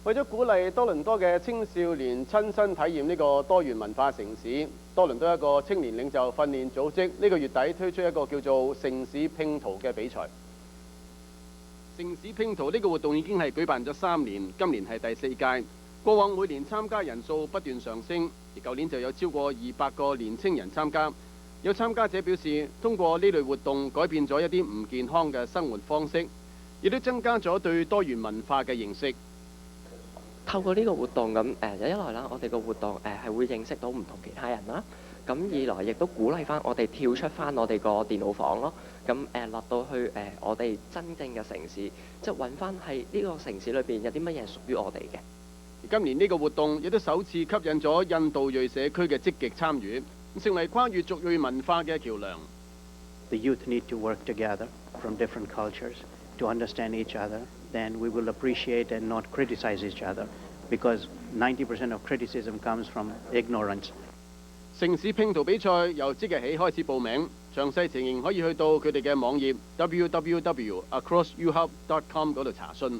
為咗鼓勵多倫多嘅青少年親身體驗呢個多元文化城市，多倫多一個青年領袖訓練組織呢個月底推出一個叫做城市拼圖嘅比賽。城市拼圖呢個活動已經係舉辦咗3年，今年係第4屆。過往每年參加人數不斷上升，而舊年就有超過200個年青人參加。有參加者表示，通過呢類活動改變咗一啲唔健康嘅生活方式，亦都增加咗對多元文化嘅認識。透過呢個活動咁一來啦，我哋個活動係會認識到唔同其他人啦。咁二來亦都鼓勵翻我哋跳出翻我哋個電腦房咯。咁落到去我哋真正嘅城市，即係揾翻係呢個城市裏邊有啲乜嘢屬於我哋嘅。今年呢個活動亦都首次吸引咗印度裔社區嘅積極參與，成為跨越族裔文化嘅橋梁。The youth need to work together from different cultures to understand each other. Then we will appreciate and not criticize each other, because 90% of criticism comes from ignorance. 城市拼圖比賽由即日起開始報名，詳細情形可以去到佢哋嘅網頁 www.acrossuhub.com 嗰度查詢。